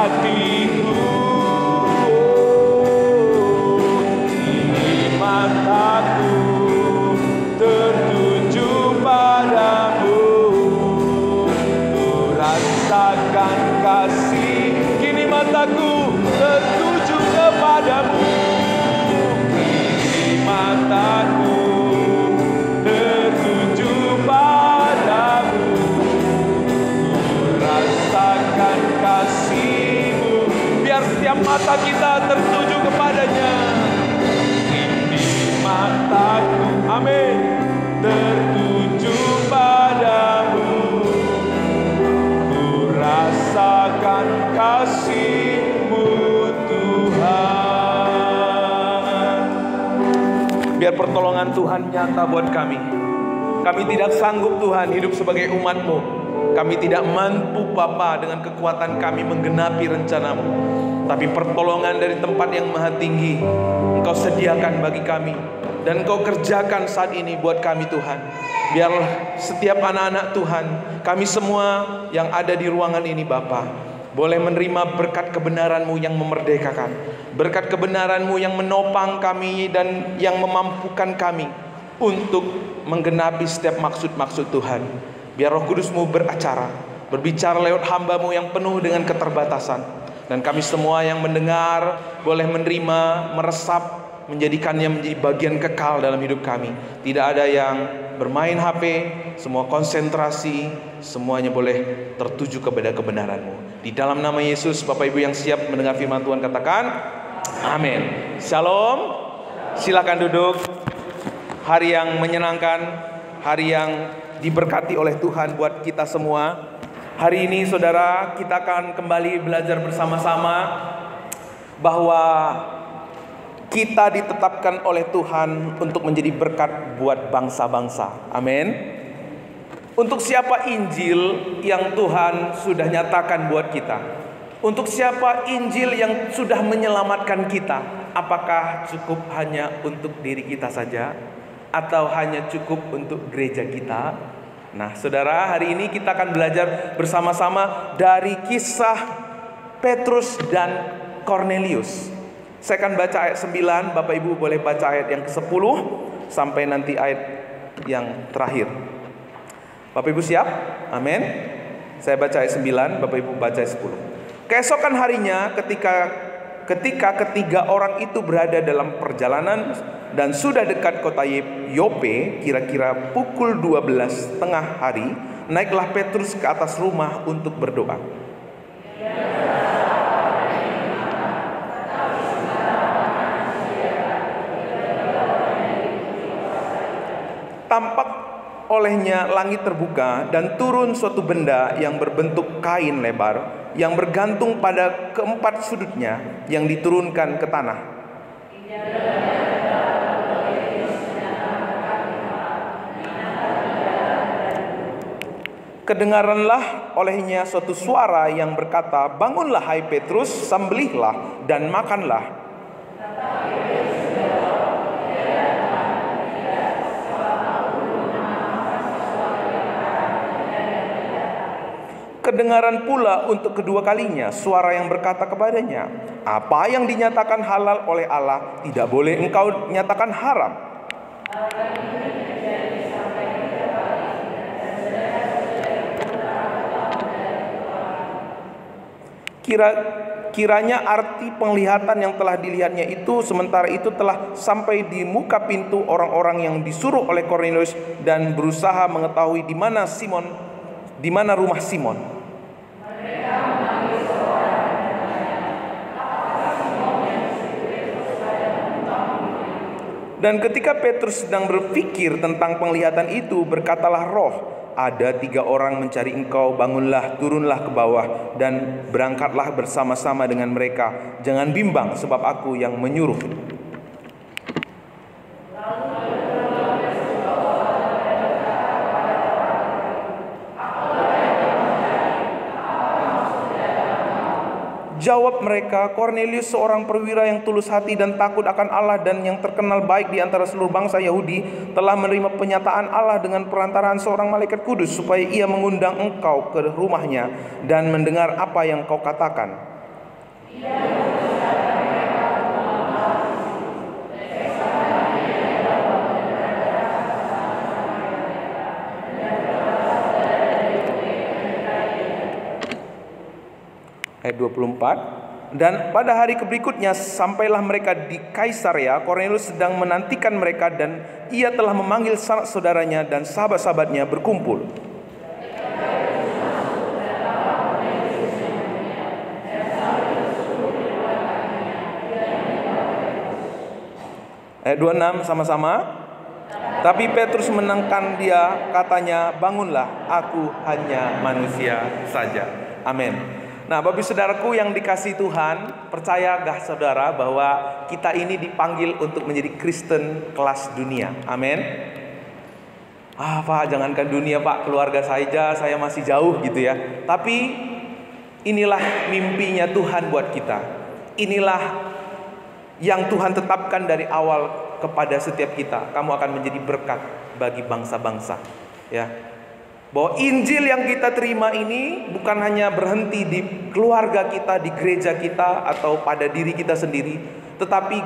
hatiku, ini mataku tertuju padamu. Ku rasakan kasih, kini mataku tertuju kepadamu. Kini mataku tertuju padamu. Ku rasakan kasih-Mu. Biar setiap mata kita tertuju kepadanya. Ini mataku, amin, tertuju padamu. Ku rasakan kasih-Mu Tuhan. Biar pertolongan Tuhan nyata buat kami. Kami tidak sanggup Tuhan hidup sebagai umat-Mu. Kami tidak mampu Bapa dengan kekuatan kami menggenapi rencana-Mu. Tapi pertolongan dari tempat yang maha tinggi Engkau sediakan bagi kami. Dan Engkau kerjakan saat ini buat kami Tuhan. Biarlah setiap anak-anak Tuhan, kami semua yang ada di ruangan ini Bapa, boleh menerima berkat kebenaran-Mu yang memerdekakan. Berkat kebenaran-Mu yang menopang kami dan yang memampukan kami untuk menggenapi setiap maksud-maksud Tuhan. Biar Roh Kudus-Mu berbicara lewat hamba-Mu yang penuh dengan keterbatasan. Dan kami semua yang mendengar boleh menerima, meresap, menjadikannya menjadi bagian kekal dalam hidup kami. Tidak ada yang bermain HP, semua konsentrasi, semuanya boleh tertuju kepada kebenaran-Mu. Di dalam nama Yesus, Bapak Ibu yang siap mendengar firman Tuhan katakan, amin. Shalom. Silakan duduk. Hari yang menyenangkan, hari yang diberkati oleh Tuhan buat kita semua. Hari ini saudara, kita akan kembali belajar bersama-sama bahwa kita ditetapkan oleh Tuhan untuk menjadi berkat buat bangsa-bangsa. Amin. Untuk siapa Injil yang Tuhan sudah nyatakan buat kita? Untuk siapa Injil yang sudah menyelamatkan kita? Apakah cukup hanya untuk diri kita saja? Atau hanya cukup untuk gereja kita? Nah saudara, hari ini kita akan belajar bersama-sama dari kisah Petrus dan Kornelius. Saya akan baca ayat 9, Bapak Ibu boleh baca ayat yang ke-10 sampai nanti ayat yang terakhir. Bapak Ibu siap? Amin. Saya baca ayat 9, Bapak Ibu baca ayat 10. Keesokan harinya ketika ketiga orang itu berada dalam perjalanan dan sudah dekat kota Yope, kira-kira pukul 12 tengah hari, naiklah Petrus ke atas rumah untuk berdoa. Tampak olehnya langit terbuka dan turun suatu benda yang berbentuk kain lebar yang bergantung pada keempat sudutnya yang diturunkan ke tanah. Kedengaranlah olehnya suatu suara yang berkata, "Bangunlah hai Petrus, sembelihlah dan makanlah." Kedengaran pula untuk kedua kalinya suara yang berkata kepadanya, "Apa yang dinyatakan halal oleh Allah, tidak boleh engkau nyatakan haram." Kiranya arti penglihatan yang telah dilihatnya itu sementara itu telah sampai di muka pintu orang-orang yang disuruh oleh Kornelius dan berusaha mengetahui di mana rumah Simon. Dan ketika Petrus sedang berpikir tentang penglihatan itu, berkatalah Roh, "Ada 3 orang mencari engkau, bangunlah, turunlah ke bawah, dan berangkatlah bersama-sama dengan mereka. Jangan bimbang, sebab aku yang menyuruh." Jawab mereka, "Kornelius seorang perwira yang tulus hati dan takut akan Allah dan yang terkenal baik di antara seluruh bangsa Yahudi, telah menerima penyataan Allah dengan perantaraan seorang malaikat kudus supaya ia mengundang engkau ke rumahnya dan mendengar apa yang kau katakan." Ayat 24. Dan pada hari berikutnya sampailah mereka di Kaisarea. Kornelius sedang menantikan mereka dan ia telah memanggil sanak saudaranya dan sahabat-sahabatnya berkumpul. Ayat 26 sama-sama. Tapi Petrus menentang dia, katanya, bangunlah, aku hanya manusia saja. Amin. Nah, Bapak Saudaraku yang dikasihi Tuhan, percaya gak saudara bahwa kita ini dipanggil untuk menjadi Kristen kelas dunia. Amin. Pak, jangankan dunia Pak, keluarga saja saya masih jauh gitu ya. Tapi inilah mimpinya Tuhan buat kita. Inilah yang Tuhan tetapkan dari awal kepada setiap kita. Kamu akan menjadi berkat bagi bangsa-bangsa, ya. Bahwa Injil yang kita terima ini bukan hanya berhenti di keluarga kita, di gereja kita, atau pada diri kita sendiri, tetapi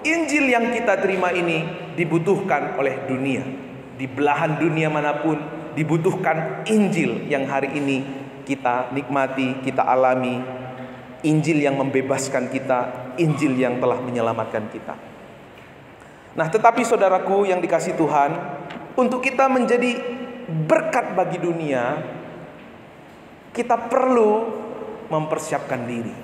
Injil yang kita terima ini dibutuhkan oleh dunia. Di belahan dunia manapun dibutuhkan Injil yang hari ini kita nikmati, kita alami. Injil yang membebaskan kita, Injil yang telah menyelamatkan kita. Nah, tetapi saudaraku yang dikasihi Tuhan, untuk kita menjadi berkat bagi dunia, kita perlu mempersiapkan diri.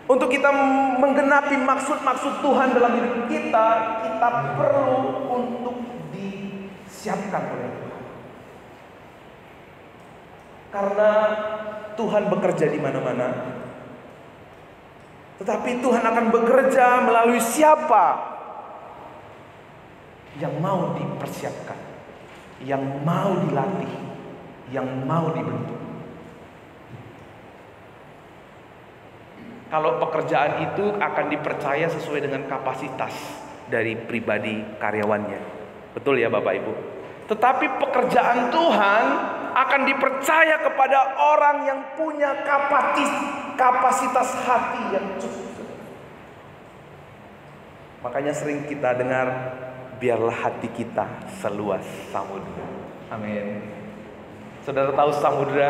Untuk kita menggenapi maksud-maksud Tuhan dalam hidup kita, kita perlu untuk disiapkan oleh Tuhan. Karena Tuhan bekerja di mana-mana, tetapi Tuhan akan bekerja melalui siapa yang mau dipersiapkan, yang mau dilatih, yang mau dibentuk. Kalau pekerjaan itu akan dipercaya sesuai dengan kapasitas dari pribadi karyawannya. Betul ya Bapak Ibu? Tetapi pekerjaan Tuhan akan dipercaya kepada orang yang punya kapasitas hati yang cukup. Makanya sering kita dengar, biarlah hati kita seluas samudra. Amin. Saudara tahu samudra?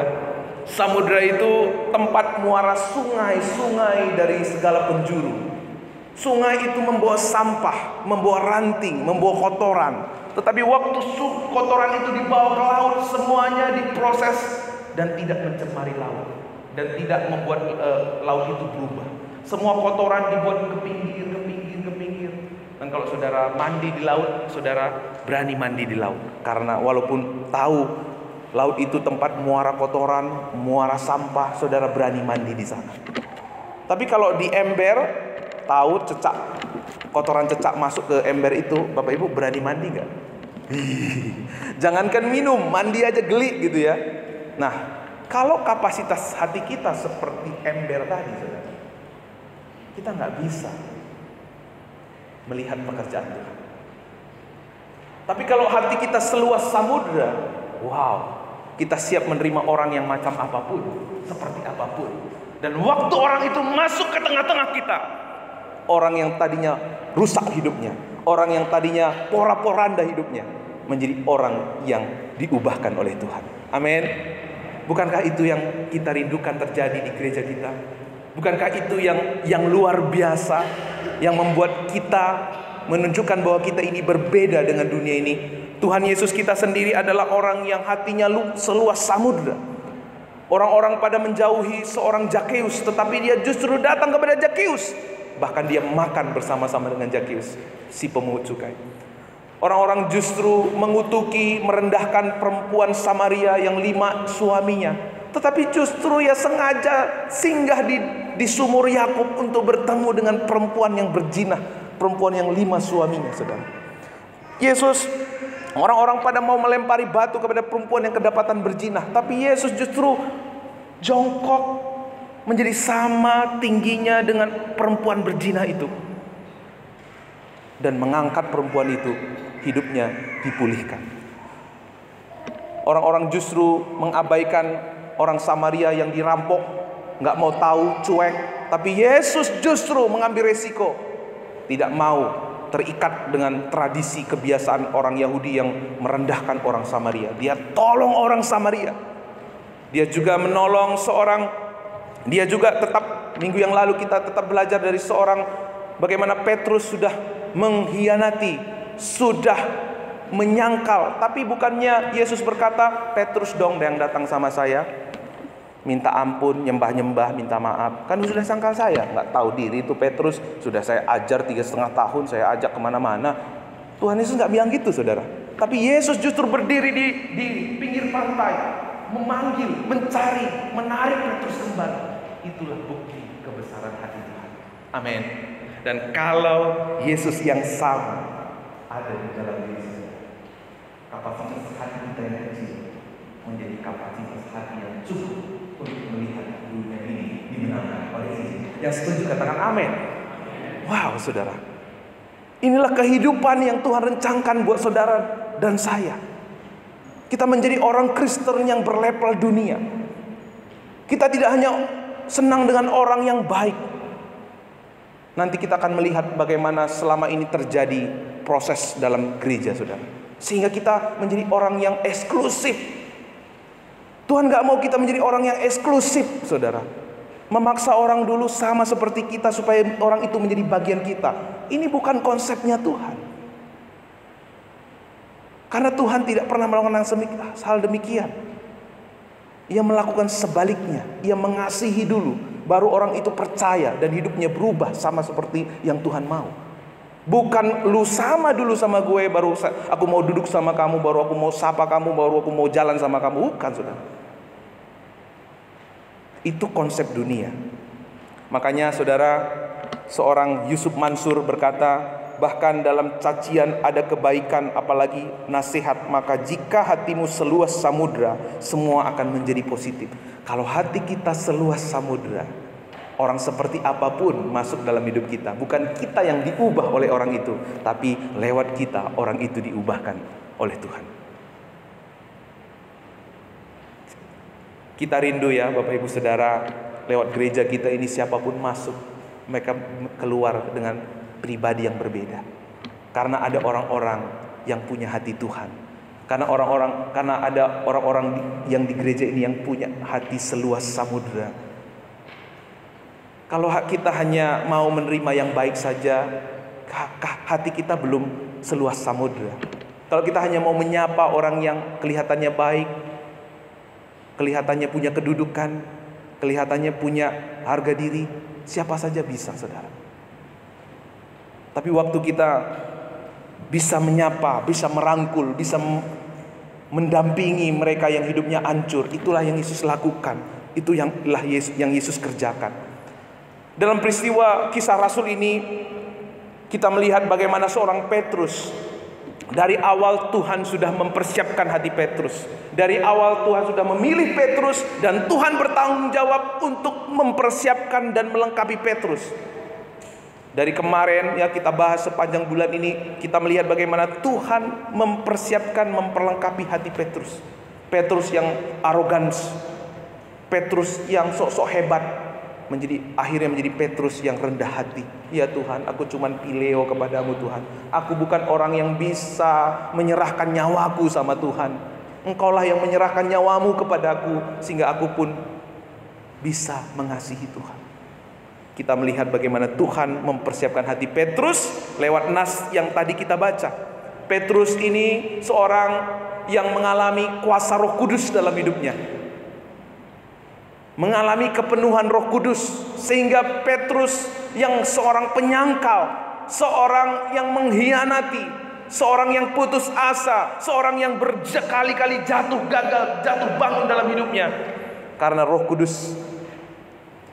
Samudra itu tempat muara sungai-sungai dari segala penjuru. Sungai itu membawa sampah, membawa ranting, membawa kotoran. Tetapi waktu kotoran itu dibawa ke laut, semuanya diproses dan tidak mencemari laut, dan tidak membuat laut itu berubah. Semua kotoran dibuat ke pinggir. Dan kalau saudara mandi di laut, saudara berani mandi di laut. Karena walaupun tahu laut itu tempat muara kotoran, muara sampah, saudara berani mandi di sana. Tapi kalau di ember, tahu cecak, kotoran cecak masuk ke ember itu, Bapak Ibu berani mandi gak? Jangankan minum, mandi aja geli gitu ya. Nah, kalau kapasitas hati kita seperti ember tadi, saudara, kita gak bisa melihat pekerjaan Tuhan. Tapi kalau hati kita seluas samudra, wow, kita siap menerima orang yang macam apapun, seperti apapun. Dan waktu orang itu masuk ke tengah-tengah kita, orang yang tadinya rusak hidupnya, orang yang tadinya porak-poranda hidupnya, menjadi orang yang diubahkan oleh Tuhan. Amin. Bukankah itu yang kita rindukan terjadi di gereja kita? Bukankah itu yang luar biasa, yang membuat kita menunjukkan bahwa kita ini berbeda dengan dunia ini? Tuhan Yesus kita sendiri adalah orang yang hatinya seluas samudra. Orang-orang pada menjauhi seorang Zakeus, tetapi dia justru datang kepada Zakeus. Bahkan dia makan bersama-sama dengan Zakeus, si pemungut cukai. Orang-orang justru mengutuki, merendahkan perempuan Samaria yang 5 suaminya. Tetapi justru ia sengaja singgah di sumur Yakub untuk bertemu dengan perempuan yang berzina, perempuan yang 5 suaminya, saudara. Yesus, orang-orang pada mau melempari batu kepada perempuan yang kedapatan berzina, tapi Yesus justru jongkok menjadi sama tingginya dengan perempuan berzina itu, dan mengangkat perempuan itu, hidupnya dipulihkan. Orang-orang justru mengabaikan orang Samaria yang dirampok, nggak mau tahu, cuek. Tapi Yesus justru mengambil resiko, tidak mau terikat dengan tradisi kebiasaan orang Yahudi yang merendahkan orang Samaria. Dia tolong orang Samaria. Dia juga menolong dia juga tetap, minggu yang lalu kita tetap belajar dari seorang, bagaimana Petrus sudah mengkhianati, sudah menyangkal. Tapi bukannya Yesus berkata, Petrus dong yang datang sama saya, minta ampun, nyembah-nyembah, minta maaf. Kan sudah sangkal saya, nggak tahu diri itu Petrus. Sudah saya ajar 3,5 tahun, saya ajak kemana-mana. Tuhan Yesus nggak bilang gitu, saudara. Tapi Yesus justru berdiri di pinggir pantai, memanggil, mencari, menarik Petrus kembali. Itulah bukti kebesaran hati Tuhan. Amin. Dan kalau Yesus yang sama ada di dalam diri kita, kapasitas hati kita yang kecil menjadi kapasitas hati yang cukup untuk melihat dunia ini dimenangkan oleh Yesus. Yang setuju katakan amin. Wow, saudara, inilah kehidupan yang Tuhan rencangkan buat saudara dan saya. Kita menjadi orang Kristen yang berlevel dunia. Kita tidak hanya senang dengan orang yang baik. Nanti kita akan melihat bagaimana selama ini terjadi proses dalam gereja, saudara, sehingga kita menjadi orang yang eksklusif. Tuhan gak mau kita menjadi orang yang eksklusif, saudara. Memaksa orang dulu sama seperti kita supaya orang itu menjadi bagian kita. Ini bukan konsepnya Tuhan. Karena Tuhan tidak pernah melakukan hal demikian. Ia melakukan sebaliknya. Ia mengasihi dulu, baru orang itu percaya dan hidupnya berubah sama seperti yang Tuhan mau. Bukan lu sama dulu sama gue, baru aku mau duduk sama kamu, baru aku mau sapa kamu, baru aku mau jalan sama kamu. Bukan, saudara. Itu konsep dunia. Makanya saudara, seorang Yusuf Mansur berkata, bahkan dalam cacian ada kebaikan, apalagi nasihat. Maka jika hatimu seluas samudra, semua akan menjadi positif. Kalau hati kita seluas samudra, orang seperti apapun masuk dalam hidup kita. Bukan kita yang diubah oleh orang itu, tapi lewat kita orang itu diubahkan oleh Tuhan. Kita rindu ya Bapak Ibu Saudara, lewat gereja kita ini siapapun masuk, mereka keluar dengan pribadi yang berbeda. Karena ada orang-orang yang punya hati Tuhan. Karena ada orang-orang yang di gereja ini yang punya hati seluas samudra. Kalau kita hanya mau menerima yang baik saja, hati kita belum seluas samudra. Kalau kita hanya mau menyapa orang yang kelihatannya baik, kelihatannya punya kedudukan, kelihatannya punya harga diri, siapa saja bisa, saudara. Tapi waktu kita bisa menyapa, bisa merangkul, bisa mendampingi mereka yang hidupnya hancur, itulah yang Yesus lakukan. Itu yang Yesus kerjakan. Dalam peristiwa kisah Rasul ini, kita melihat bagaimana seorang Petrus, dari awal Tuhan sudah mempersiapkan hati Petrus. Dari awal Tuhan sudah memilih Petrus, dan Tuhan bertanggung jawab untuk mempersiapkan dan melengkapi Petrus. Dari kemarin ya kita bahas sepanjang bulan ini, kita melihat bagaimana Tuhan mempersiapkan, memperlengkapi hati Petrus. Petrus yang arogan, Petrus yang sok-sok hebat, akhirnya menjadi Petrus yang rendah hati. Ya Tuhan, aku cuman pileo kepadamu Tuhan. Aku bukan orang yang bisa menyerahkan nyawaku sama Tuhan. Engkaulah yang menyerahkan nyawamu kepadaku, sehingga aku pun bisa mengasihi Tuhan. Kita melihat bagaimana Tuhan mempersiapkan hati Petrus lewat nas yang tadi kita baca. Petrus ini seorang yang mengalami kuasa Roh Kudus dalam hidupnya, mengalami kepenuhan Roh Kudus, sehingga Petrus yang seorang penyangkal, seorang yang mengkhianati, seorang yang putus asa, seorang yang berkali-kali jatuh gagal, jatuh bangun dalam hidupnya, karena Roh Kudus,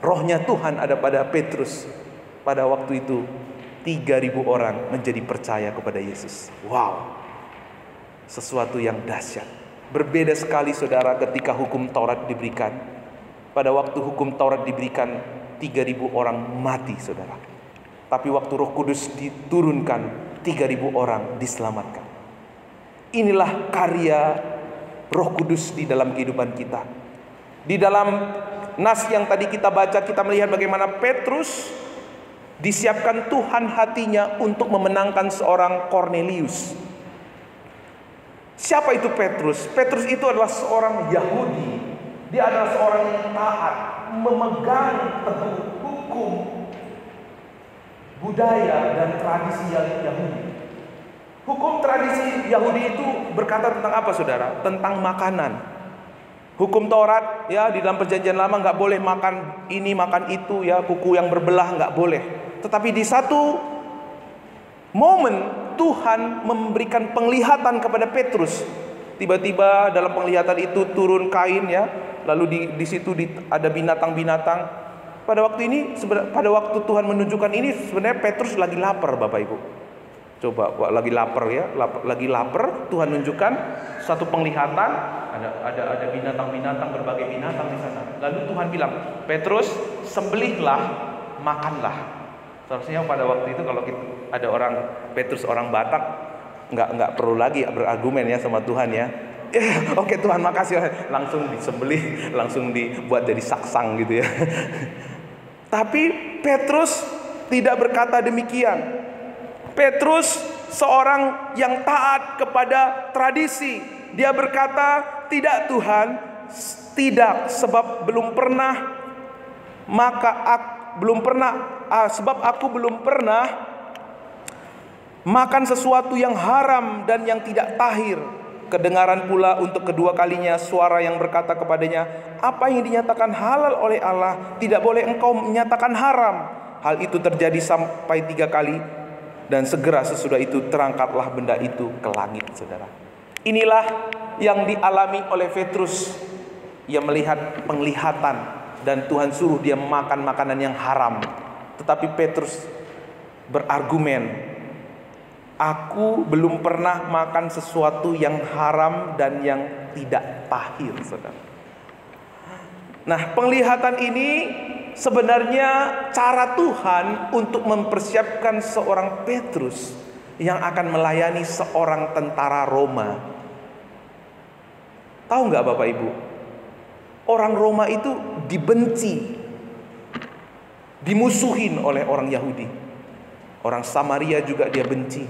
Rohnya Tuhan ada pada Petrus. Pada waktu itu 3.000 orang menjadi percaya kepada Yesus. Wow, sesuatu yang dahsyat. Berbeda sekali saudara ketika hukum Taurat diberikan. Pada waktu hukum Taurat diberikan, 3.000 orang mati saudara. Tapi waktu Roh Kudus diturunkan, 3.000 orang diselamatkan. Inilah karya Roh Kudus di dalam kehidupan kita. Di dalam nas yang tadi kita baca, kita melihat bagaimana Petrus disiapkan Tuhan hatinya untuk memenangkan seorang Kornelius. Siapa itu Petrus? Petrus itu adalah seorang Yahudi. Dia adalah seorang yang taat, memegang teguh hukum, budaya, dan tradisi Yahudi. Hukum tradisi Yahudi itu berkata tentang apa, saudara? Tentang makanan. Hukum Taurat, ya, di dalam Perjanjian Lama nggak boleh makan ini, makan itu, ya, kuku yang berbelah nggak boleh. Tetapi di satu momen Tuhan memberikan penglihatan kepada Petrus. Tiba-tiba dalam penglihatan itu turun kain, ya, lalu di situ ada binatang-binatang. Pada waktu Tuhan menunjukkan ini, sebenarnya Petrus lagi lapar, Bapak Ibu. Coba, lagi lapar, ya, lagi lapar. Tuhan menunjukkan satu penglihatan, ada binatang-binatang, berbagai binatang di sana. Lalu Tuhan bilang, Petrus, sembelihlah, makanlah. Seharusnya pada waktu itu kalau ada orang Petrus orang Batak, nggak perlu lagi berargumen, ya, sama Tuhan, ya. Oke Tuhan, makasih, langsung disembelih, langsung dibuat jadi saksang gitu, ya. Tapi Petrus tidak berkata demikian. Petrus seorang yang taat kepada tradisi. Dia berkata, tidak Tuhan, tidak, sebab sebab aku belum pernah makan sesuatu yang haram dan yang tidak tahir. Kedengaran pula untuk kedua kalinya suara yang berkata kepadanya, apa yang dinyatakan halal oleh Allah, tidak boleh engkau menyatakan haram. Hal itu terjadi sampai 3 kali, dan segera sesudah itu terangkatlah benda itu ke langit, saudara. Inilah yang dialami oleh Petrus. Ia melihat penglihatan dan Tuhan suruh dia makan makanan yang haram. Tetapi Petrus berargumen, aku belum pernah makan sesuatu yang haram dan yang tidak tahir, saudara. Nah, penglihatan ini sebenarnya cara Tuhan untuk mempersiapkan seorang Petrus yang akan melayani seorang tentara Roma. Tahu nggak Bapak Ibu? Orang Roma itu dibenci, dimusuhin oleh orang Yahudi. Orang Samaria juga dia benci.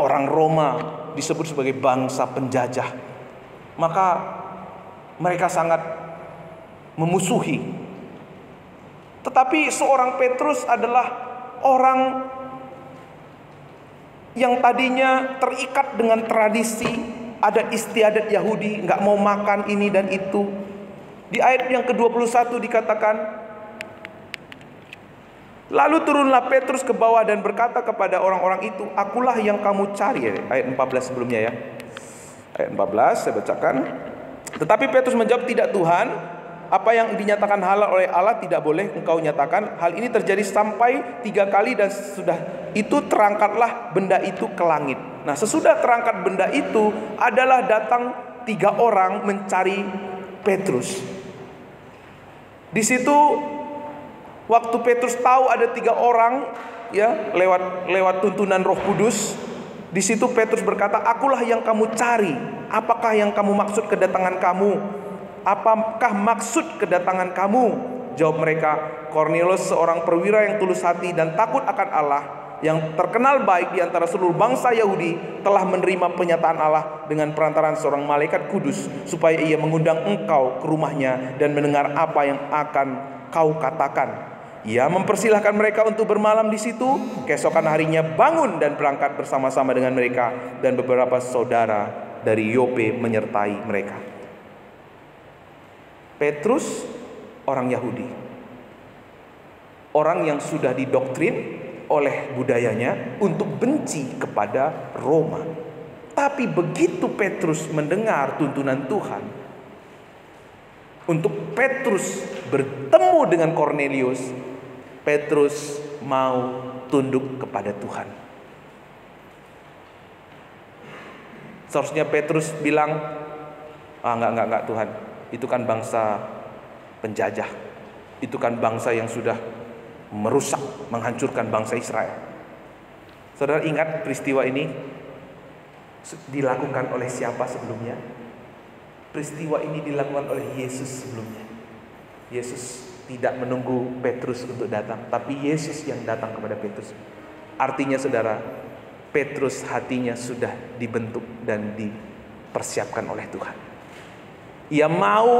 Orang Roma disebut sebagai bangsa penjajah. Maka mereka sangat memusuhi. Tetapi seorang Petrus adalah orang yang tadinya terikat dengan tradisi, adat istiadat Yahudi, nggak mau makan ini dan itu. Di ayat yang ke-21 dikatakan, lalu turunlah Petrus ke bawah dan berkata kepada orang-orang itu, akulah yang kamu cari. Ayat 14 sebelumnya, ya. Ayat 14 saya bacakan. Tetapi Petrus menjawab, tidak Tuhan, apa yang dinyatakan halal oleh Allah tidak boleh engkau nyatakan. Hal ini terjadi sampai 3 kali, dan sesudah itu terangkatlah benda itu ke langit. Nah, sesudah terangkat benda itu adalah datang 3 orang mencari Petrus. Di situ waktu Petrus tahu ada 3 orang, ya, lewat tuntunan Roh Kudus, di situ Petrus berkata, akulah yang kamu cari. Apakah yang kamu maksud kedatangan kamu? Apakah maksud kedatangan kamu? Jawab mereka, Kornelius seorang perwira yang tulus hati dan takut akan Allah, yang terkenal baik di antara seluruh bangsa Yahudi, telah menerima penyataan Allah dengan perantaraan seorang malaikat kudus, supaya ia mengundang engkau ke rumahnya dan mendengar apa yang akan kau katakan. Ia mempersilahkan mereka untuk bermalam di situ. Keesokan harinya bangun dan berangkat bersama-sama dengan mereka, dan beberapa saudara dari Yope menyertai mereka. Petrus orang Yahudi, orang yang sudah didoktrin oleh budayanya untuk benci kepada Roma. Tapi begitu Petrus mendengar tuntunan Tuhan untuk Petrus bertemu dengan Kornelius, Petrus mau tunduk kepada Tuhan. Seharusnya Petrus bilang, enggak Tuhan, itu kan bangsa penjajah, itu kan bangsa yang sudah merusak, menghancurkan bangsa Israel. Saudara ingat peristiwa ini dilakukan oleh siapa sebelumnya? Peristiwa ini dilakukan oleh Yesus sebelumnya. Yesus tidak menunggu Petrus untuk datang, tapi Yesus yang datang kepada Petrus. Artinya saudara, Petrus hatinya sudah dibentuk dan dipersiapkan oleh Tuhan. Ia mau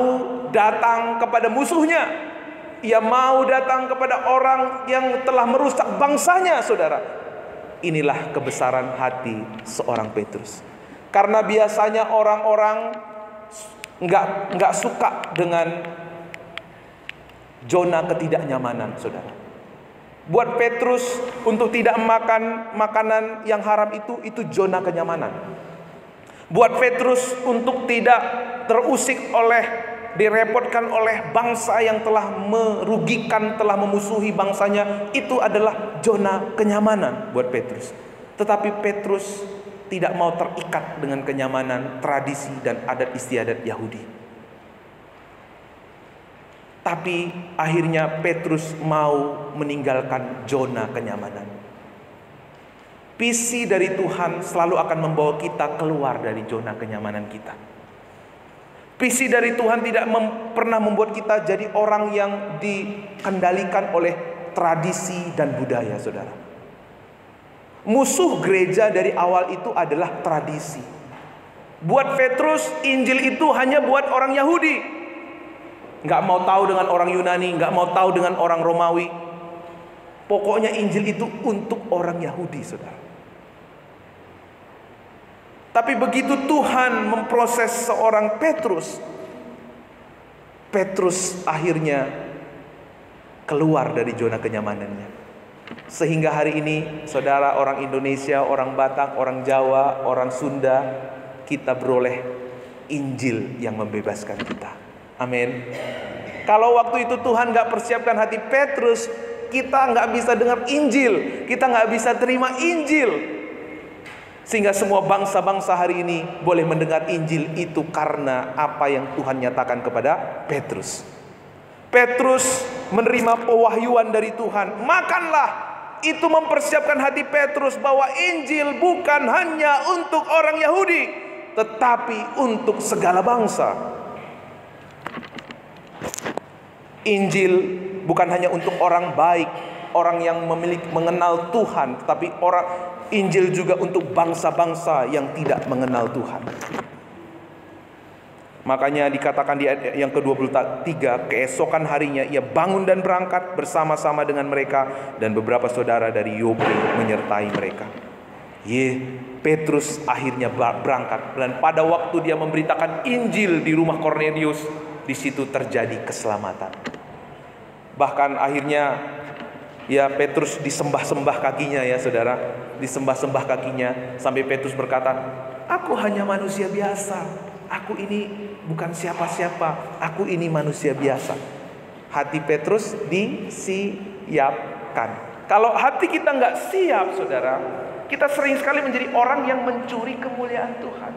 datang kepada musuhnya. Ia mau datang kepada orang yang telah merusak bangsanya, saudara. Inilah kebesaran hati seorang Petrus. Karena biasanya orang-orang nggak suka dengan zona ketidaknyamanan, saudara. Buat Petrus untuk tidak makan makanan yang haram itu zona kenyamanan. Buat Petrus untuk tidak terusik direpotkan oleh bangsa yang telah merugikan, telah memusuhi bangsanya, itu adalah zona kenyamanan buat Petrus. Tetapi Petrus tidak mau terikat dengan kenyamanan, tradisi dan adat istiadat Yahudi. Tapi akhirnya Petrus mau meninggalkan zona kenyamanan. Visi dari Tuhan selalu akan membawa kita keluar dari zona kenyamanan kita. Visi dari Tuhan tidak pernah membuat kita jadi orang yang dikendalikan oleh tradisi dan budaya, saudara. Musuh gereja dari awal itu adalah tradisi. Buat Petrus, Injil itu hanya buat orang Yahudi. Nggak mau tahu dengan orang Yunani, nggak mau tahu dengan orang Romawi. Pokoknya Injil itu untuk orang Yahudi, saudara. Tapi begitu Tuhan memproses seorang Petrus, Petrus akhirnya keluar dari zona kenyamanannya. Sehingga hari ini, saudara, orang Indonesia, orang Batak, orang Jawa, orang Sunda, kita beroleh Injil yang membebaskan kita. Amin. Kalau waktu itu Tuhan gak persiapkan hati Petrus, kita gak bisa dengar Injil, kita gak bisa terima Injil. Sehingga semua bangsa-bangsa hari ini boleh mendengar Injil itu karena apa yang Tuhan nyatakan kepada Petrus. Petrus menerima pewahyuan dari Tuhan. Makanlah. Itu mempersiapkan hati Petrus bahwa Injil bukan hanya untuk orang Yahudi, tetapi untuk segala bangsa. Injil bukan hanya untuk orang baik, orang yang mengenal Tuhan, tetapi Injil juga untuk bangsa-bangsa yang tidak mengenal Tuhan. Makanya dikatakan di ayat yang ke-23, keesokan harinya ia bangun dan berangkat bersama-sama dengan mereka, dan beberapa saudara dari Yope menyertai mereka. Petrus akhirnya berangkat, dan pada waktu dia memberitakan Injil di rumah Kornelius, di situ terjadi keselamatan. Bahkan akhirnya Petrus disembah-sembah kakinya, ya saudara, disembah-sembah kakinya, sampai Petrus berkata, aku hanya manusia biasa, aku ini bukan siapa-siapa, aku ini manusia biasa. Hati Petrus disiapkan. Kalau hati kita nggak siap, saudara, kita sering sekali menjadi orang yang mencuri kemuliaan Tuhan.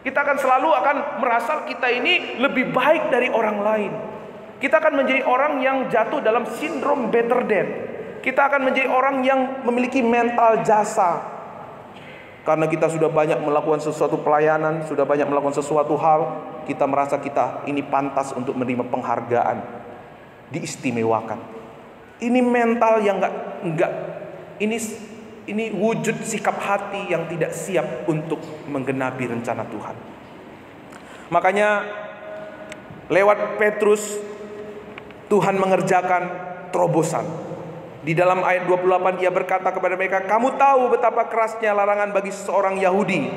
Kita akan selalu merasa kita ini lebih baik dari orang lain. Kita akan menjadi orang yang jatuh dalam sindrom better than. Kita akan menjadi orang yang memiliki mental jasa. Karena kita sudah banyak melakukan sesuatu pelayanan, sudah banyak melakukan sesuatu hal, kita merasa kita ini pantas untuk menerima penghargaan, diistimewakan. Ini mental yang ini wujud sikap hati yang tidak siap untuk menggenapi rencana Tuhan. Makanya lewat Petrus Tuhan mengerjakan terobosan. Di dalam ayat 28 ia berkata kepada mereka, kamu tahu betapa kerasnya larangan bagi seorang Yahudi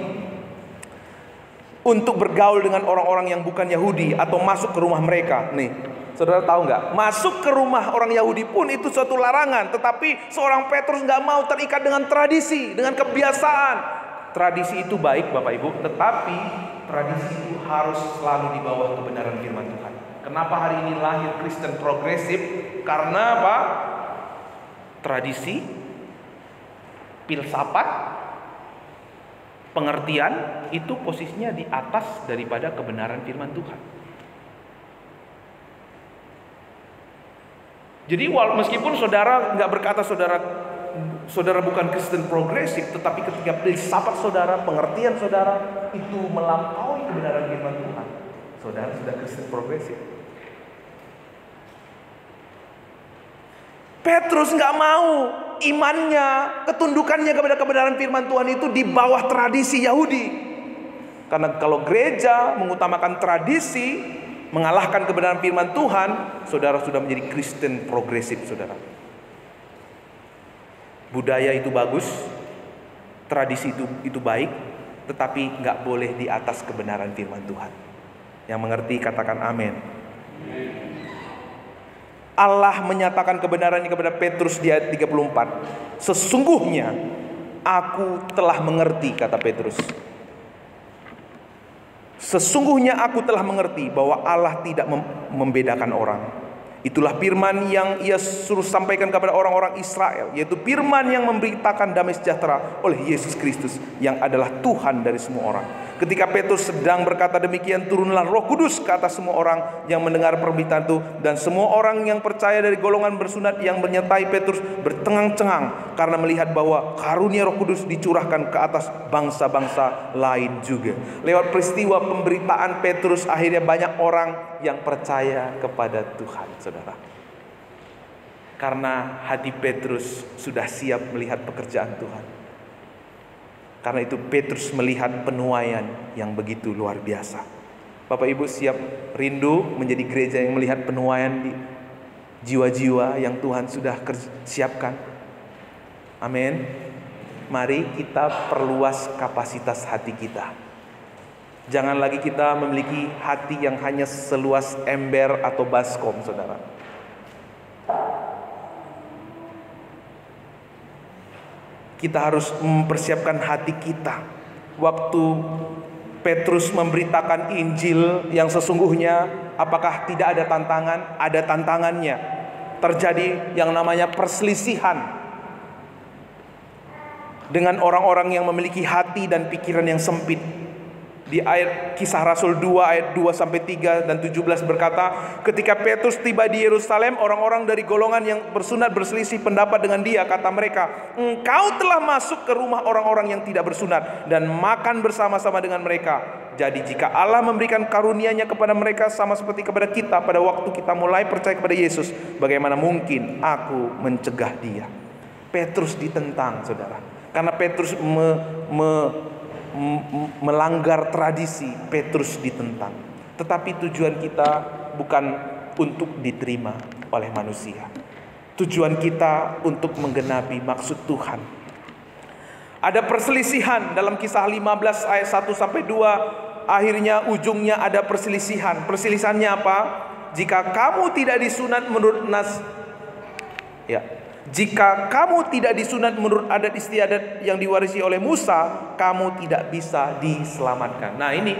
untuk bergaul dengan orang-orang yang bukan Yahudi atau masuk ke rumah mereka. Nih, saudara tahu nggak? Masuk ke rumah orang Yahudi pun itu suatu larangan. Tetapi seorang Petrus nggak mau terikat dengan tradisi, dengan kebiasaan. Tradisi itu baik, Bapak Ibu, tetapi tradisi itu harus selalu di bawah kebenaran firman Tuhan. Kenapa hari ini lahir Kristen progresif? Karena apa? Tradisi, filsafat, pengertian itu posisinya di atas daripada kebenaran firman Tuhan. Jadi meskipun saudara nggak berkata saudara bukan Kristen progresif, tetapi ketika filsafat saudara, pengertian saudara itu melampaui kebenaran firman Tuhan, saudara sudah Kristen progresif. Petrus nggak mau imannya, ketundukannya kepada kebenaran firman Tuhan itu di bawah tradisi Yahudi. Karena kalau gereja mengutamakan tradisi, mengalahkan kebenaran firman Tuhan, saudara sudah menjadi Kristen progresif, saudara. Budaya itu bagus, tradisi itu baik, tetapi nggak boleh di atas kebenaran firman Tuhan. Yang mengerti katakan amin. Allah menyatakan kebenarannya kepada Petrus di ayat 34. Sesungguhnya aku telah mengerti, kata Petrus. Sesungguhnya aku telah mengerti bahwa Allah tidak membedakan orang. Itulah firman yang ia suruh sampaikan kepada orang-orang Israel, yaitu firman yang memberitakan damai sejahtera oleh Yesus Kristus yang adalah Tuhan dari semua orang. Ketika Petrus sedang berkata demikian, turunlah Roh Kudus ke atas semua orang yang mendengar pemberitaan itu, dan semua orang yang percaya dari golongan bersunat yang menyertai Petrus bercengang-cengang karena melihat bahwa karunia Roh Kudus dicurahkan ke atas bangsa-bangsa lain juga. Lewat peristiwa pemberitaan Petrus, akhirnya banyak orang yang percaya kepada Tuhan, saudara. Karena hati Petrus sudah siap melihat pekerjaan Tuhan. Karena itu Petrus melihat penuaian yang begitu luar biasa. Bapak Ibu siap rindu menjadi gereja yang melihat penuaian di jiwa-jiwa yang Tuhan sudah siapkan. Amin. Mari kita perluas kapasitas hati kita. Jangan lagi kita memiliki hati yang hanya seluas ember atau baskom, saudara. Kita harus mempersiapkan hati kita. Waktu Petrus memberitakan Injil yang sesungguhnya, apakah tidak ada tantangan? Ada tantangannya. Terjadi yang namanya perselisihan dengan orang-orang yang memiliki hati dan pikiran yang sempit. Di ayat Kisah Rasul 2 ayat 2-3 dan 17 berkata, ketika Petrus tiba di Yerusalem, orang-orang dari golongan yang bersunat berselisih pendapat dengan dia. Kata mereka, engkau telah masuk ke rumah orang-orang yang tidak bersunat dan makan bersama-sama dengan mereka. Jadi jika Allah memberikan karunia-Nya kepada mereka sama seperti kepada kita pada waktu kita mulai percaya kepada Yesus, bagaimana mungkin aku mencegah dia? Petrus ditentang, saudara. Karena Petrus melanggar tradisi, Petrus ditentang. Tetapi tujuan kita bukan untuk diterima oleh manusia. Tujuan kita untuk menggenapi maksud Tuhan. Ada perselisihan dalam Kisah 15 ayat 1-2. Akhirnya ujungnya ada perselisihan. Perselisihannya apa? Jika kamu tidak disunat menurut jika kamu tidak disunat menurut adat istiadat yang diwarisi oleh Musa, kamu tidak bisa diselamatkan. Nah, ini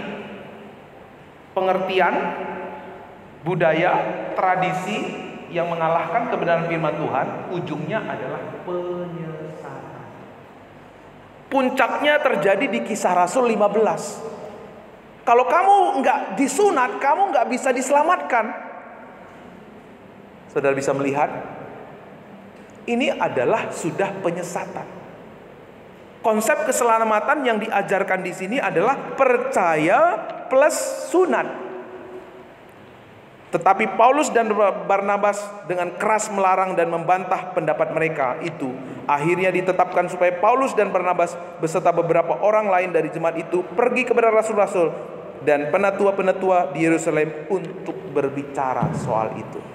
pengertian budaya, tradisi yang mengalahkan kebenaran firman Tuhan, ujungnya adalah penyesatan. Puncaknya terjadi di Kisah Rasul 15. Kalau kamu nggak disunat, kamu nggak bisa diselamatkan. Saudara bisa melihat, ini adalah sudah penyesatan. Konsep keselamatan yang diajarkan di sini adalah percaya plus sunat. Tetapi Paulus dan Barnabas dengan keras melarang dan membantah pendapat mereka itu. Akhirnya ditetapkan supaya Paulus dan Barnabas beserta beberapa orang lain dari jemaat itu pergi kepada rasul-rasul dan penatua-penatua di Yerusalem untuk berbicara soal itu.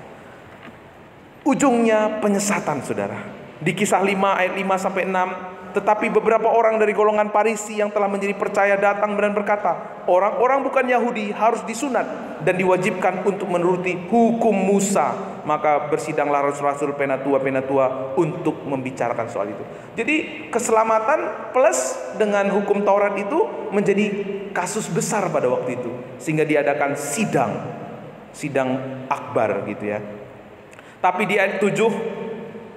Ujungnya penyesatan, saudara. Di Kisah 5 ayat 5-6, tetapi beberapa orang dari golongan Farisi yang telah menjadi percaya datang dan berkata, orang-orang bukan Yahudi harus disunat dan diwajibkan untuk menuruti hukum Musa. Maka bersidanglah rasul-rasul, penatua-penatua untuk membicarakan soal itu. Jadi keselamatan plus dengan hukum Taurat itu menjadi kasus besar pada waktu itu, sehingga diadakan sidang akbar gitu ya. Tapi di ayat 7,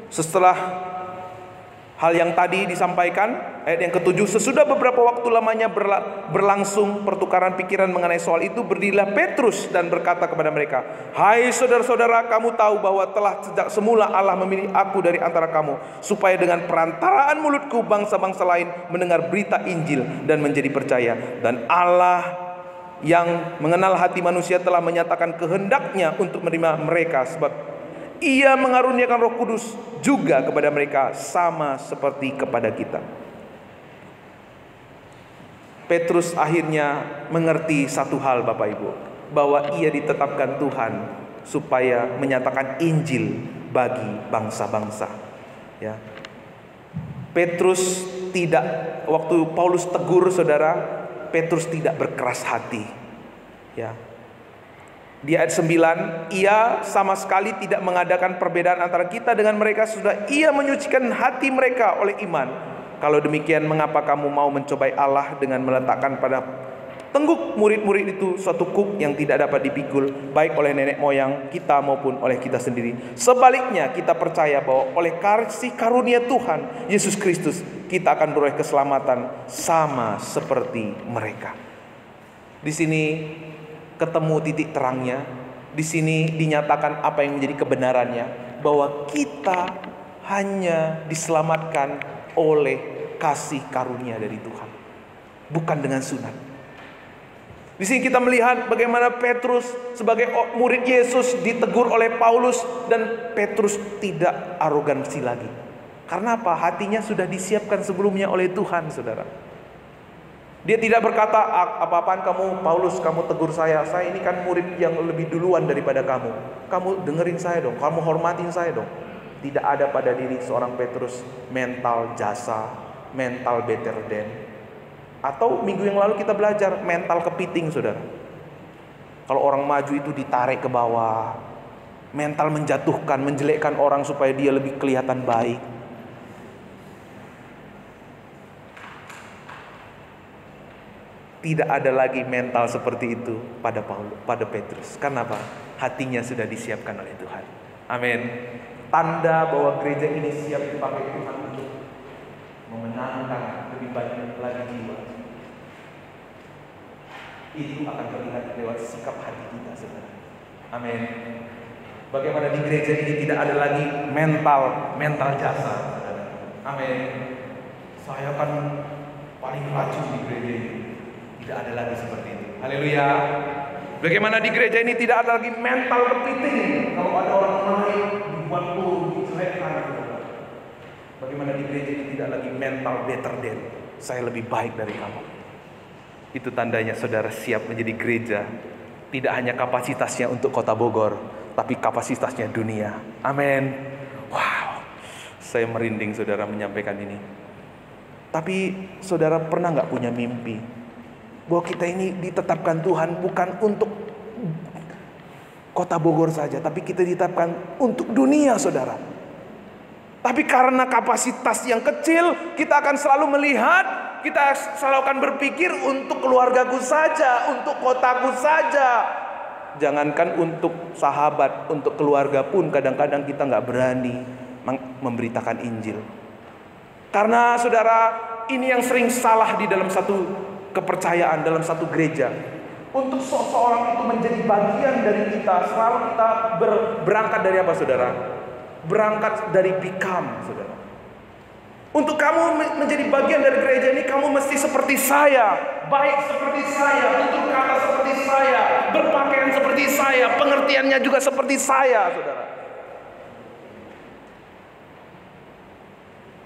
setelah hal yang tadi disampaikan, ayat yang ke-7, sesudah beberapa waktu lamanya berlangsung pertukaran pikiran mengenai soal itu, berdirilah Petrus dan berkata kepada mereka, hai saudara-saudara, kamu tahu bahwa telah sejak semula Allah memilih aku dari antara kamu, supaya dengan perantaraan mulutku bangsa-bangsa lain mendengar berita Injil dan menjadi percaya. Dan Allah yang mengenal hati manusia telah menyatakan kehendaknya untuk menerima mereka, sebab Ia mengaruniakan Roh Kudus juga kepada mereka sama seperti kepada kita. Petrus akhirnya mengerti satu hal, Bapak Ibu, bahwa ia ditetapkan Tuhan supaya menyatakan Injil bagi bangsa-bangsa. Ya. Petrus tidak, waktu Paulus tegur saudara, Petrus tidak berkeras hati. Ya. Di ayat 9, ia sama sekali tidak mengadakan perbedaan antara kita dengan mereka, sudah ia menyucikan hati mereka oleh iman. Kalau demikian, mengapa kamu mau mencobai Allah dengan meletakkan pada tengguk murid-murid itu suatu kuk yang tidak dapat dipikul, baik oleh nenek moyang kita maupun oleh kita sendiri. Sebaliknya, kita percaya bahwa oleh kasih karunia Tuhan Yesus Kristus, kita akan beroleh keselamatan sama seperti mereka. Di sini ketemu titik terangnya. Di sini dinyatakan apa yang menjadi kebenarannya, bahwa kita hanya diselamatkan oleh kasih karunia dari Tuhan, bukan dengan sunat. Di sini kita melihat bagaimana Petrus sebagai murid Yesus ditegur oleh Paulus, dan Petrus tidak arogansi lagi. Karena apa? Hatinya sudah disiapkan sebelumnya oleh Tuhan, saudara. Dia tidak berkata, apa-apaan kamu Paulus, kamu tegur saya ini kan murid yang lebih duluan daripada kamu. Kamu dengerin saya dong, kamu hormatin saya dong. Tidak ada pada diri seorang Petrus mental jasa, mental better than. Atau minggu yang lalu kita belajar mental kepiting, saudara. Kalau orang maju itu ditarik ke bawah, mental menjatuhkan, menjelekkan orang supaya dia lebih kelihatan baik. Tidak ada lagi mental seperti itu pada Petrus. Karena apa? Hatinya sudah disiapkan oleh Tuhan. Amin. Tanda bahwa gereja ini siap dipakai Tuhan untuk memenangkan lebih banyak lagi jiwa. Itu akan terlihat lewat sikap hati kita, saudara. Amin. Bagaimana di gereja ini tidak ada lagi mental jasa, saudara. Amin. Saya akan paling rajin di gereja ini. Tidak ada lagi seperti itu. Haleluya. Bagaimana di gereja ini tidak ada lagi mental kepiting. Kalau ada orang naik dibuat turun, dijelekkan. Bagaimana di gereja ini tidak lagi mental better than, saya lebih baik dari kamu. Itu tandanya saudara siap menjadi gereja. Tidak hanya kapasitasnya untuk kota Bogor, tapi kapasitasnya dunia. Amin. Wow, saya merinding saudara menyampaikan ini. Tapi saudara pernah gak punya mimpi bahwa kita ini ditetapkan Tuhan bukan untuk kota Bogor saja, tapi kita ditetapkan untuk dunia, saudara. Tapi karena kapasitas yang kecil, kita akan selalu melihat, kita selalu akan berpikir untuk keluargaku saja, untuk kotaku saja. Jangankan untuk sahabat, untuk keluarga pun kadang-kadang kita gak berani memberitakan Injil. Karena saudara, ini yang sering salah di dalam satu kepercayaan, dalam satu gereja. Untuk seseorang itu menjadi bagian dari kita, selalu kita berangkat dari apa, saudara? Berangkat dari become, saudara. Untuk kamu menjadi bagian dari gereja ini, kamu mesti seperti saya, baik seperti saya, tutur kata seperti saya, berpakaian seperti saya, pengertiannya juga seperti saya, saudara.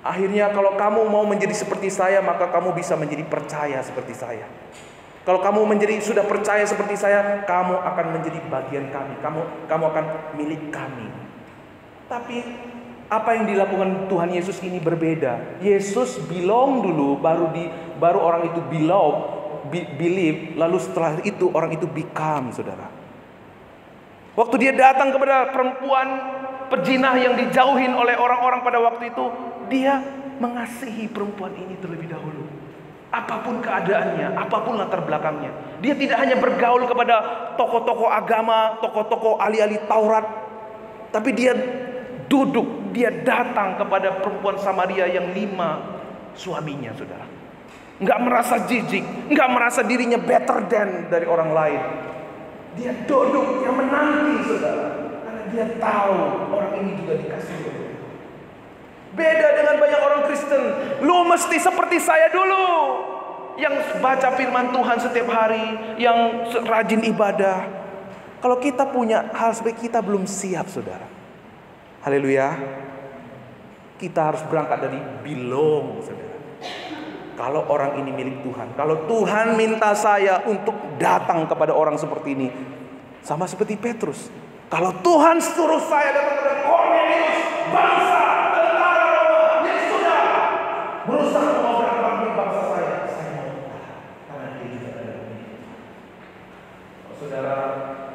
Akhirnya kalau kamu mau menjadi seperti saya, maka kamu bisa menjadi percaya seperti saya. Kalau kamu sudah percaya seperti saya, kamu akan menjadi bagian kami. Kamu akan milik kami. Tapi apa yang dilakukan Tuhan Yesus ini berbeda. Yesus belong dulu, baru orang itu believe, lalu setelah itu orang itu become, saudara. Waktu dia datang kepada perempuan pejinah yang dijauhin oleh orang-orang pada waktu itu, dia mengasihi perempuan ini terlebih dahulu. Apapun keadaannya, apapun latar belakangnya. Dia tidak hanya bergaul kepada tokoh-tokoh agama, tokoh-tokoh ahli-ahli Taurat, tapi dia duduk, dia datang kepada perempuan Samaria yang 5 suaminya, saudara. Enggak merasa jijik, enggak merasa dirinya better than dari orang lain. Dia duduk, yang menanti, saudara. Karena dia tahu orang ini juga dikasihi. Beda dengan banyak orang Kristen. Lu mesti seperti saya dulu. yang baca firman Tuhan setiap hari, yang rajin ibadah. Kalau kita punya hal seperti kita belum siap, saudara. Haleluya. Kita harus berangkat dari belong, saudara. Kalau orang ini milik Tuhan, kalau Tuhan minta saya untuk datang kepada orang seperti ini, sama seperti Petrus. Kalau Tuhan suruh saya datang kepada Kornelius, bangsa tentara Roma yang sudah berusaha memobrakkan bangsa saya mau karena dia juga ada ini. Kalau saudara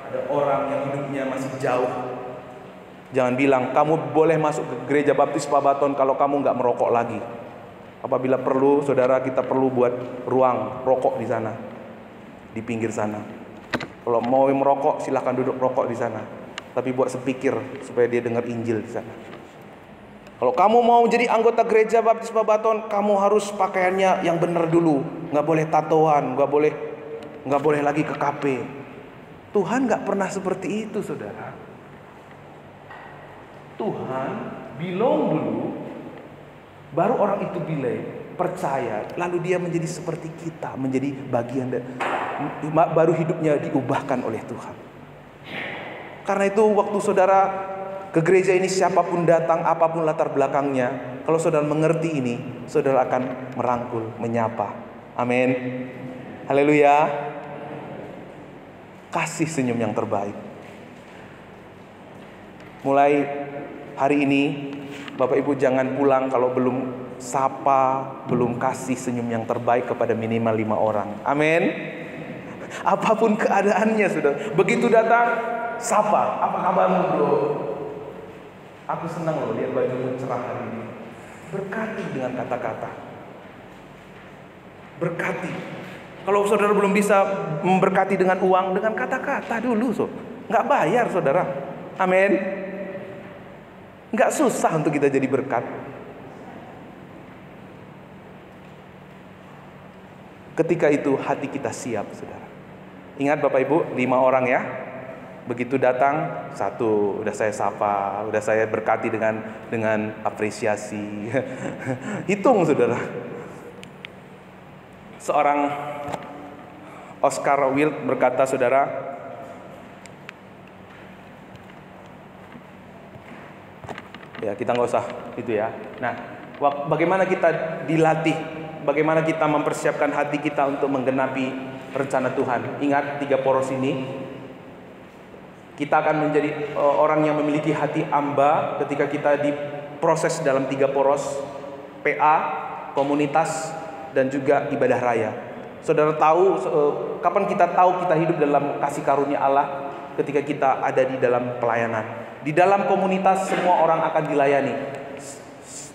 ada orang yang hidupnya masih jauh, jangan bilang kamu boleh masuk ke gereja baptis Pabaton kalau kamu nggak merokok lagi. Apabila perlu, saudara, kita perlu buat ruang rokok di sana, di pinggir sana. Kalau mau merokok, silahkan duduk rokok di sana. Tapi buat speaker supaya dia dengar Injil di sana. Kalau kamu mau jadi anggota gereja baptis Pabaton, kamu harus pakaiannya yang benar dulu. Nggak boleh tatoan, nggak boleh lagi ke KP. Tuhan nggak pernah seperti itu, saudara. Tuhan belong dulu, baru orang itu percaya, lalu dia menjadi seperti kita, menjadi bagian baru hidupnya diubahkan oleh Tuhan. Karena itu waktu saudara ke gereja ini, siapapun datang, apapun latar belakangnya, kalau saudara mengerti ini, saudara akan merangkul, menyapa. Amin. Haleluya. Kasih senyum yang terbaik. Mulai hari ini, Bapak Ibu jangan pulang kalau belum sapa, belum kasih senyum yang terbaik kepada minimal 5 orang. Amin. Apapun keadaannya, sudah. Begitu datang, sapa. Apa kabarmu, bro? Aku senang loh lihat bajumu cerah hari ini. Berkati dengan kata-kata. Berkati. Kalau saudara belum bisa memberkati dengan uang, dengan kata-kata dulu, so. Nggak bayar, saudara. Amin. Nggak susah untuk kita jadi berkat. Ketika itu hati kita siap, saudara. Ingat Bapak Ibu, 5 orang ya. Begitu datang, 1 udah saya sapa, udah saya berkati dengan apresiasi. Hitung, saudara. Seorang Oscar Wilde berkata, saudara, ya kita nggak usah itu ya. Nah, bagaimana kita dilatih, bagaimana kita mempersiapkan hati kita untuk menggenapi rencana Tuhan. Ingat 3 poros ini, kita akan menjadi orang yang memiliki hati amba ketika kita diproses dalam 3 poros, PA, komunitas, dan juga ibadah raya. Saudara tahu kapan kita tahu kita hidup dalam kasih karunia Allah? Ketika kita ada di dalam pelayanan. Di dalam komunitas semua orang akan dilayani.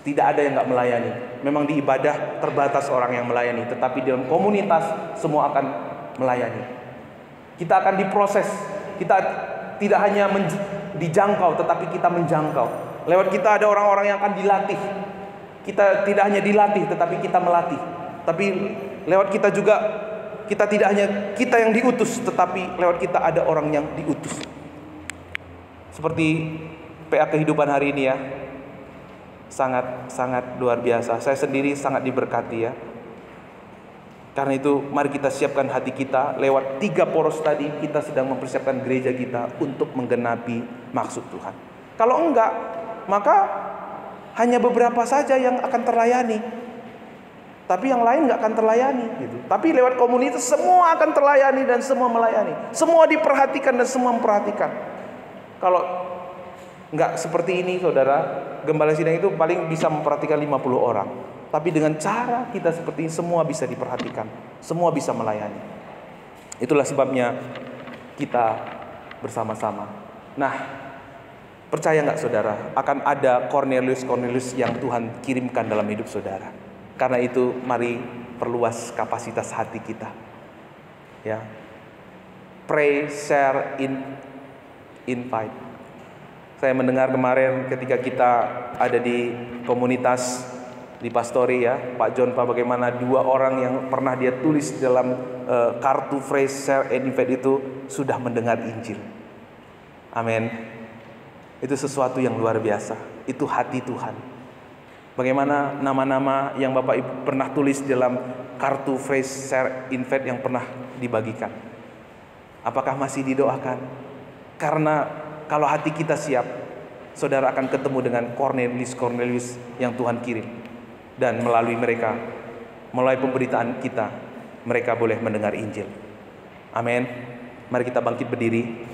Tidak ada yang nggak melayani. Memang di ibadah terbatas orang yang melayani, tetapi di dalam komunitas semua akan melayani. Kita akan diproses. Kita tidak hanya dijangkau, tetapi kita menjangkau. Lewat kita ada orang-orang yang akan dilatih. Kita tidak hanya dilatih, tetapi kita melatih. Tapi lewat kita juga, kita tidak hanya kita yang diutus, tetapi lewat kita ada orang yang diutus. Seperti PA kehidupan hari ini ya, sangat luar biasa. Saya sendiri sangat diberkati ya. Karena itu mari kita siapkan hati kita. Lewat 3 poros tadi kita sedang mempersiapkan gereja kita untuk menggenapi maksud Tuhan. Kalau enggak, maka hanya beberapa saja yang akan terlayani, tapi yang lain nggak akan terlayani gitu. Tapi lewat komunitas semua akan terlayani dan semua melayani. Semua diperhatikan dan semua memperhatikan. Kalau nggak seperti ini, saudara, gembala sidang itu paling bisa memperhatikan 50 orang. Tapi dengan cara kita seperti ini, semua bisa diperhatikan, semua bisa melayani. Itulah sebabnya kita bersama-sama. Nah, percaya nggak saudara, akan ada Cornelius yang Tuhan kirimkan dalam hidup saudara. Karena itu mari perluas kapasitas hati kita. Ya. Pray, share, invite. Saya mendengar kemarin ketika kita ada di komunitas di Pastori ya, Pak John, bagaimana 2 orang yang pernah dia tulis dalam kartu phrase share and invite itu sudah mendengar Injil. Amin. Itu sesuatu yang luar biasa. Itu hati Tuhan. Bagaimana nama-nama yang Bapak Ibu pernah tulis dalam kartu phrase share invite yang pernah dibagikan? Apakah masih didoakan? Karena kalau hati kita siap, saudara akan ketemu dengan Cornelius yang Tuhan kirim. Dan melalui mereka, melalui pemberitaan kita, mereka boleh mendengar Injil. Amin. Mari kita bangkit berdiri.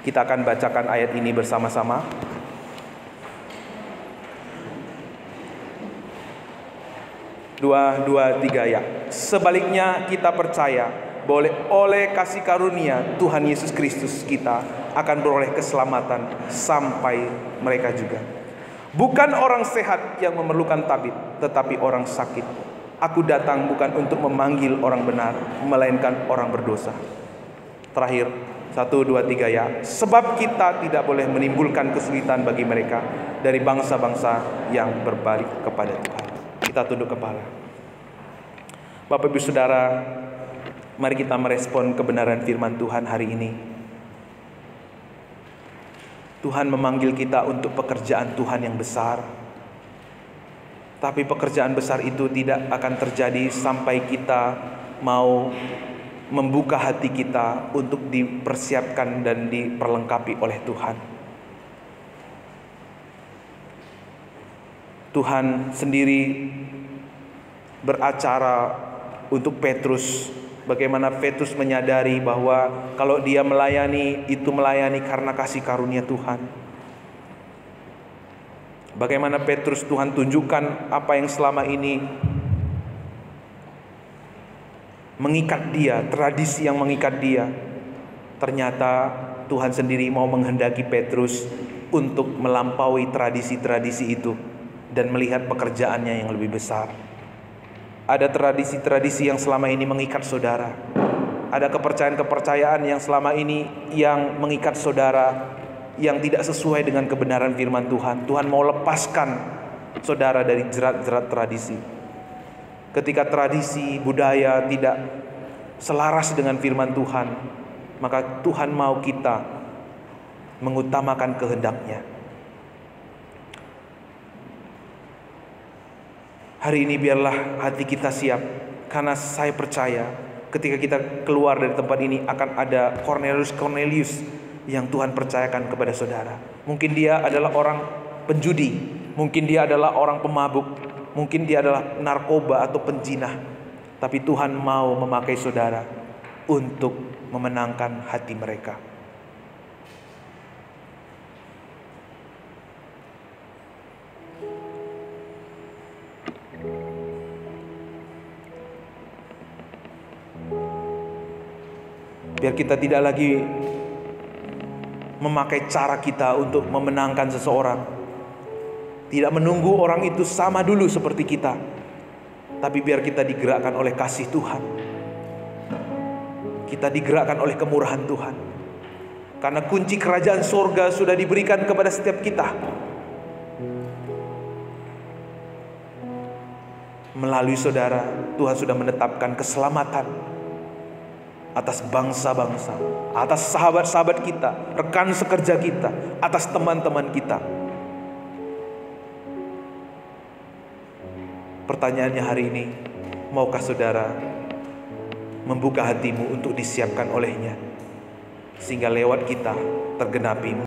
Kita akan bacakan ayat ini bersama-sama. 2, 3 ya. Sebaliknya kita percaya bahwa oleh kasih karunia Tuhan Yesus Kristus kita akan beroleh keselamatan sampai mereka juga. Bukan orang sehat yang memerlukan tabib, tetapi orang sakit. Aku datang bukan untuk memanggil orang benar, melainkan orang berdosa. Terakhir, 1, 2, 3 ya. Sebab kita tidak boleh menimbulkan kesulitan bagi mereka dari bangsa-bangsa yang berbalik kepada Tuhan. Kita tunduk kepala. Bapak Ibu Saudara, mari kita merespon kebenaran firman Tuhan hari ini. Tuhan memanggil kita untuk pekerjaan Tuhan yang besar. Tapi pekerjaan besar itu tidak akan terjadi sampai kita mau membuka hati kita untuk dipersiapkan dan diperlengkapi oleh Tuhan. Tuhan sendiri beracara untuk Petrus. Bagaimana Petrus menyadari bahwa kalau dia melayani, itu melayani karena kasih karunia Tuhan. Bagaimana Petrus Tuhan tunjukkan apa yang selama ini mengikat dia, tradisi yang mengikat dia. Ternyata Tuhan sendiri mau menghendaki Petrus untuk melampaui tradisi-tradisi itu dan melihat pekerjaannya yang lebih besar. Ada tradisi-tradisi yang selama ini mengikat saudara. Ada kepercayaan-kepercayaan yang selama ini yang mengikat saudara, yang tidak sesuai dengan kebenaran firman Tuhan. Tuhan mau lepaskan saudara dari jerat-jerat tradisi. Ketika tradisi, budaya tidak selaras dengan firman Tuhan, maka Tuhan mau kita mengutamakan kehendak-Nya. Hari ini biarlah hati kita siap, karena saya percaya ketika kita keluar dari tempat ini akan ada Cornelius yang Tuhan percayakan kepada saudara. Mungkin dia adalah orang penjudi, mungkin dia adalah orang pemabuk, mungkin dia adalah narkoba atau penjinah. Tapi Tuhan mau memakai saudara untuk memenangkan hati mereka. Biar kita tidak lagi memakai cara kita untuk memenangkan seseorang. Tidak menunggu orang itu sama dulu seperti kita. Tapi biar kita digerakkan oleh kasih Tuhan. Kita digerakkan oleh kemurahan Tuhan. Karena kunci kerajaan surga sudah diberikan kepada setiap kita. Melalui saudara, Tuhan sudah menetapkan keselamatan atas bangsa-bangsa, atas sahabat-sahabat kita, rekan sekerja kita, atas teman-teman kita. Pertanyaannya hari ini, maukah saudara membuka hatimu untuk disiapkan olehnya, sehingga lewat kita tergenapi